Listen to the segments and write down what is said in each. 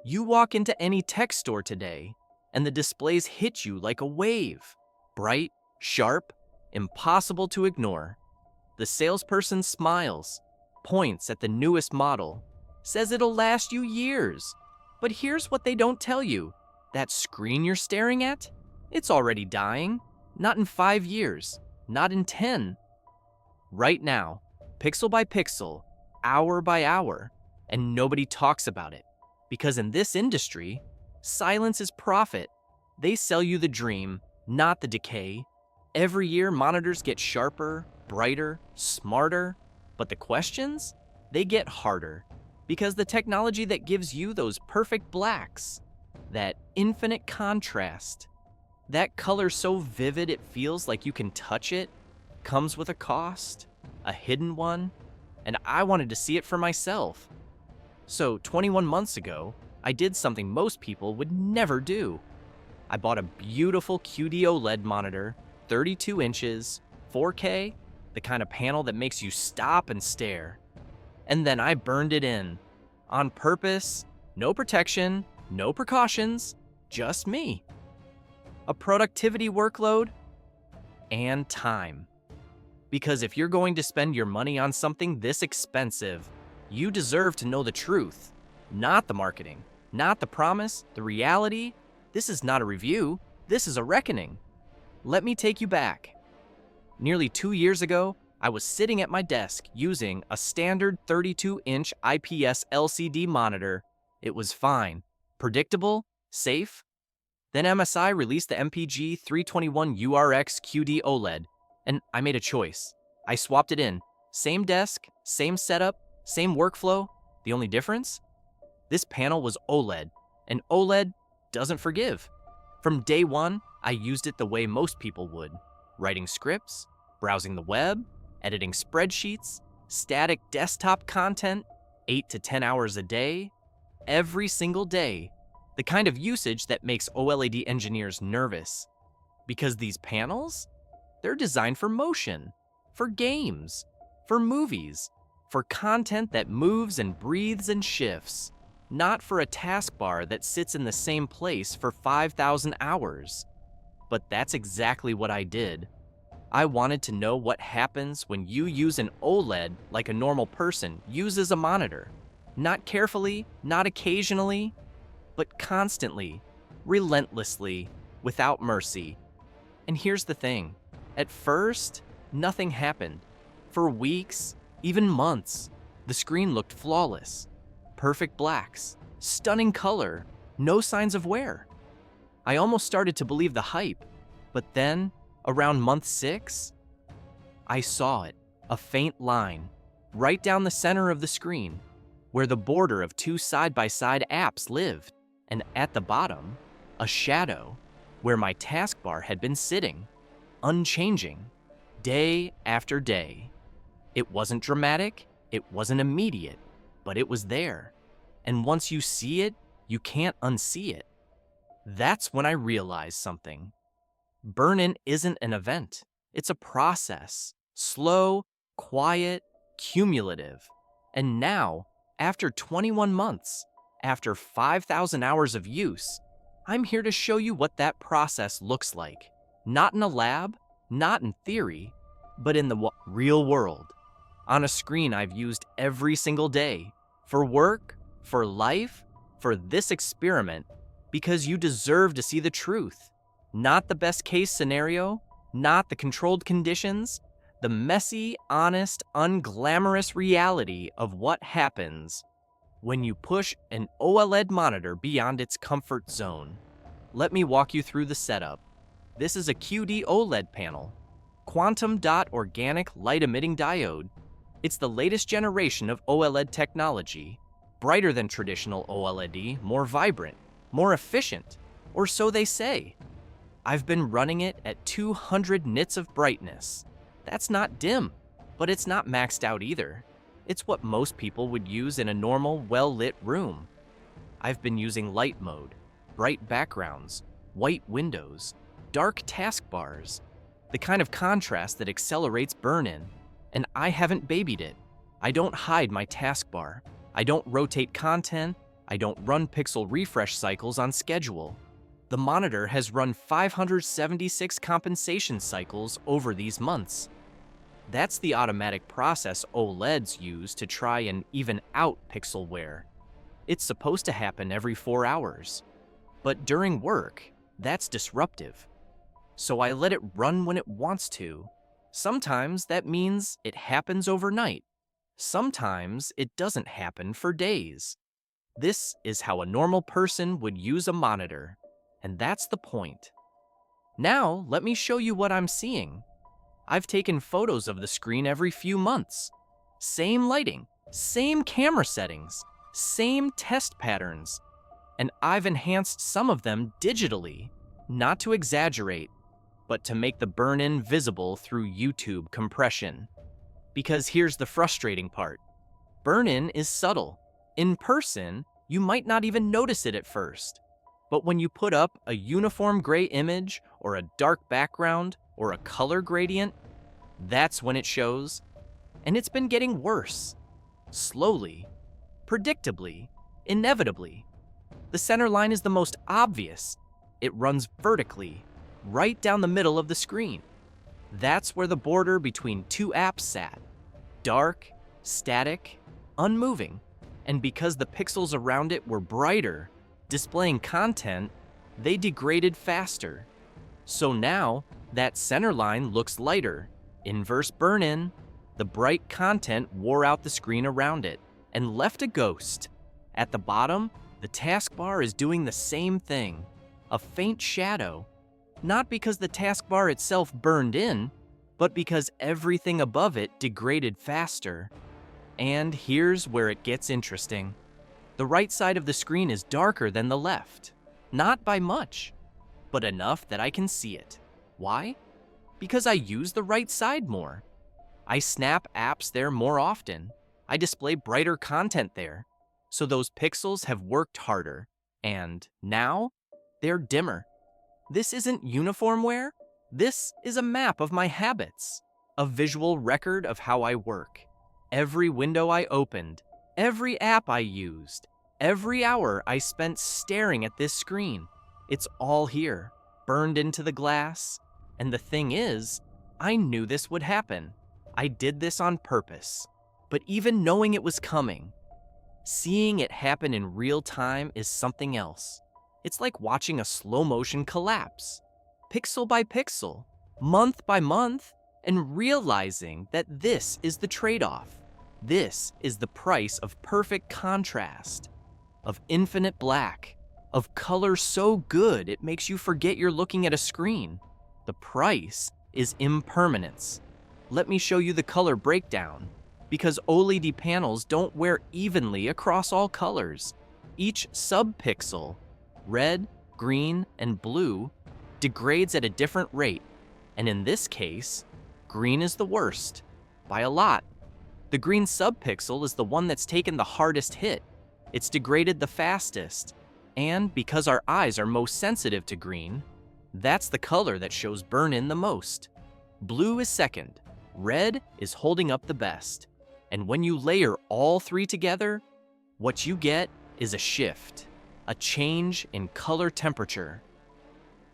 You walk into any tech store today, and the displays hit you like a wave. Bright, sharp, impossible to ignore. The salesperson smiles, points at the newest model, says it'll last you years. But here's what they don't tell you. That screen you're staring at? It's already dying. Not in 5 years. Not in 10. Right now, pixel by pixel, hour by hour, and nobody talks about it. Because in this industry, silence is profit. They sell you the dream, not the decay. Every year, monitors get sharper, brighter, smarter, but the questions? They get harder. Because the technology that gives you those perfect blacks, that infinite contrast, that color so vivid it feels like you can touch it, comes with a cost, a hidden one, and I wanted to see it for myself. So 21 months ago, I did something most people would never do. I bought a beautiful QD OLED monitor, 32 inches, 4K, the kind of panel that makes you stop and stare. And then I burned it in. On purpose, no protection, no precautions, just me. A productivity workload and time. Because if you're going to spend your money on something this expensive, you deserve to know the truth, not the marketing, not the promise, the reality. This is not a review, this is a reckoning. Let me take you back. Nearly 2 years ago, I was sitting at my desk using a standard 32-inch IPS LCD monitor. It was fine, predictable, safe. Then MSI released the MPG 321 URX QD OLED, and I made a choice. I swapped it in. Same desk, same setup, same workflow. The only difference? This panel was OLED, and OLED doesn't forgive. From day one, I used it the way most people would. Writing scripts, browsing the web, editing spreadsheets, static desktop content, 8 to 10 hours a day, every single day. The kind of usage that makes OLED engineers nervous. Because these panels, they're designed for motion, for games, for movies, for content that moves and breathes and shifts, not for a taskbar that sits in the same place for 5,000 hours. But that's exactly what I did. I wanted to know what happens when you use an OLED like a normal person uses a monitor. Not carefully, not occasionally, but constantly, relentlessly, without mercy. And here's the thing. At first, nothing happened. For weeks, even months, the screen looked flawless. Perfect blacks, stunning color, no signs of wear. I almost started to believe the hype, but then, around month 6, I saw it, a faint line, right down the center of the screen, where the border of 2 side-by-side apps lived, and at the bottom, a shadow, where my taskbar had been sitting, unchanging, day after day. It wasn't dramatic, it wasn't immediate, but it was there. And once you see it, you can't unsee it. That's when I realized something. Burn-in isn't an event. It's a process. Slow, quiet, cumulative. And now, after 21 months, after 5,000 hours of use, I'm here to show you what that process looks like. Not in a lab, not in theory, but in the real world. On a screen I've used every single day. For work, for life, for this experiment, because you deserve to see the truth. Not the best case scenario, not the controlled conditions, the messy, honest, unglamorous reality of what happens when you push an OLED monitor beyond its comfort zone. Let me walk you through the setup. This is a QD OLED panel, quantum dot organic light emitting diode. It's the latest generation of OLED technology, brighter than traditional OLED, more vibrant, more efficient, or so they say. I've been running it at 200 nits of brightness. That's not dim, but it's not maxed out either. It's what most people would use in a normal, well-lit room. I've been using light mode, bright backgrounds, white windows, dark taskbars, the kind of contrast that accelerates burn-in, and I haven't babied it. I don't hide my taskbar. I don't rotate content. I don't run pixel refresh cycles on schedule. The monitor has run 576 compensation cycles over these months. That's the automatic process OLEDs use to try and even out pixel wear. It's supposed to happen every 4 hours. But during work, that's disruptive. So I let it run when it wants to. Sometimes that means it happens overnight. Sometimes it doesn't happen for days. This is how a normal person would use a monitor, and that's the point. Now, let me show you what I'm seeing. I've taken photos of the screen every few months. Same lighting, same camera settings, same test patterns, and I've enhanced some of them digitally, not to exaggerate, but to make the burn-in visible through YouTube compression. Because here's the frustrating part. Burn-in is subtle. In person, you might not even notice it at first. But when you put up a uniform gray image or a dark background or a color gradient, that's when it shows. And it's been getting worse. Slowly, predictably, inevitably. The center line is the most obvious. It runs vertically, right down the middle of the screen. That's where the border between two apps sat. Dark, static, unmoving. And because the pixels around it were brighter, displaying content, they degraded faster. So now, that center line looks lighter. Inverse burn-in. The bright content wore out the screen around it and left a ghost. At the bottom, the taskbar is doing the same thing. A faint shadow. Not because the taskbar itself burned in, but because everything above it degraded faster. And here's where it gets interesting. The right side of the screen is darker than the left. Not by much, but enough that I can see it. Why? Because I use the right side more. I snap apps there more often. I display brighter content there. So those pixels have worked harder. And now, they're dimmer. This isn't uniform wear. This is a map of my habits. A visual record of how I work. Every window I opened, every app I used, every hour I spent staring at this screen. It's all here, burned into the glass. And the thing is, I knew this would happen. I did this on purpose. But even knowing it was coming, seeing it happen in real time is something else. It's like watching a slow motion collapse, pixel by pixel, month by month, and realizing that this is the trade-off. This is the price of perfect contrast, of infinite black, of color so good it makes you forget you're looking at a screen. The price is impermanence. Let me show you the color breakdown. Because OLED panels don't wear evenly across all colors. Each subpixel, red, green, and blue, degrades at a different rate. And in this case, green is the worst, by a lot. The green subpixel is the one that's taken the hardest hit. It's degraded the fastest. And because our eyes are most sensitive to green, that's the color that shows burn-in the most. Blue is second. Red is holding up the best. And when you layer all three together, what you get is a shift, a change in color temperature.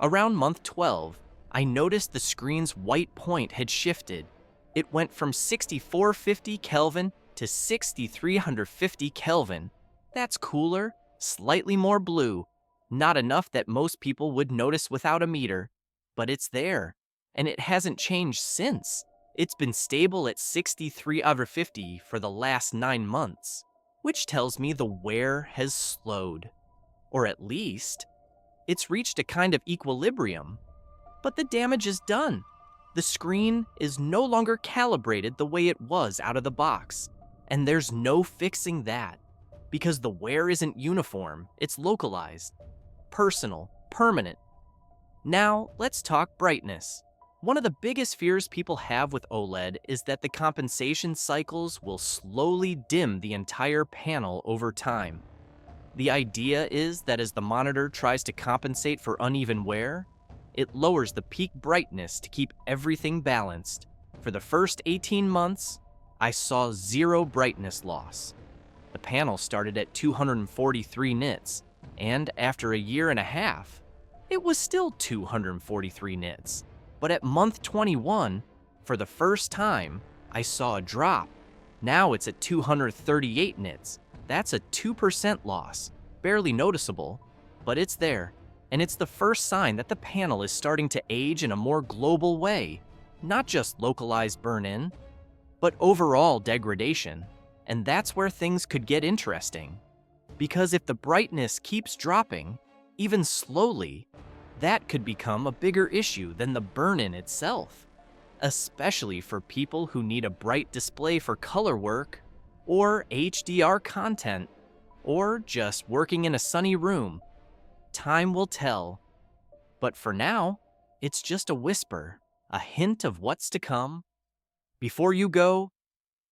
Around month 12, I noticed the screen's white point had shifted. It went from 6450 Kelvin to 6350 Kelvin. That's cooler, slightly more blue. Not enough that most people would notice without a meter, but it's there, and it hasn't changed since. It's been stable at 63/50 for the last 9 months, which tells me the wear has slowed. Or at least, it's reached a kind of equilibrium. But the damage is done. The screen is no longer calibrated the way it was out of the box, and there's no fixing that. Because the wear isn't uniform, it's localized, personal, permanent. Now, let's talk brightness. One of the biggest fears people have with OLED is that the compensation cycles will slowly dim the entire panel over time. The idea is that as the monitor tries to compensate for uneven wear, it lowers the peak brightness to keep everything balanced. For the first 18 months, I saw zero brightness loss. The panel started at 243 nits, and after a year and a half, it was still 243 nits. But at month 21, for the first time, I saw a drop. Now it's at 238 nits. That's a 2% loss. Barely noticeable, but it's there. And it's the first sign that the panel is starting to age in a more global way. Not just localized burn-in, but overall degradation. And that's where things could get interesting. Because if the brightness keeps dropping, even slowly, that could become a bigger issue than the burn-in itself. Especially for people who need a bright display for color work, or HDR content, or just working in a sunny room. Time will tell. But for now, it's just a whisper, a hint of what's to come. Before you go,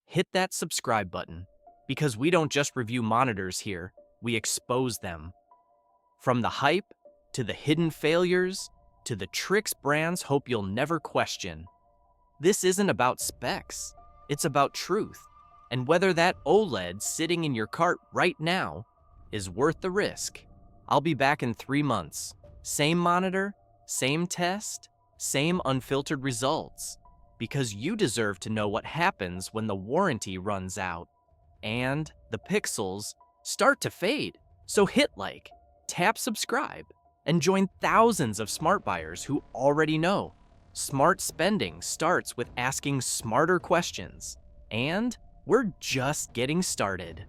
hit that subscribe button, because we don't just review monitors here, we expose them. From the hype, to the hidden failures, to the tricks brands hope you'll never question. This isn't about specs, it's about truth, and whether that OLED sitting in your cart right now is worth the risk. I'll be back in 3 months. Same monitor, same test, same unfiltered results. Because you deserve to know what happens when the warranty runs out and the pixels start to fade. So hit like, tap subscribe, and join thousands of smart buyers who already know. Smart spending starts with asking smarter questions. And we're just getting started.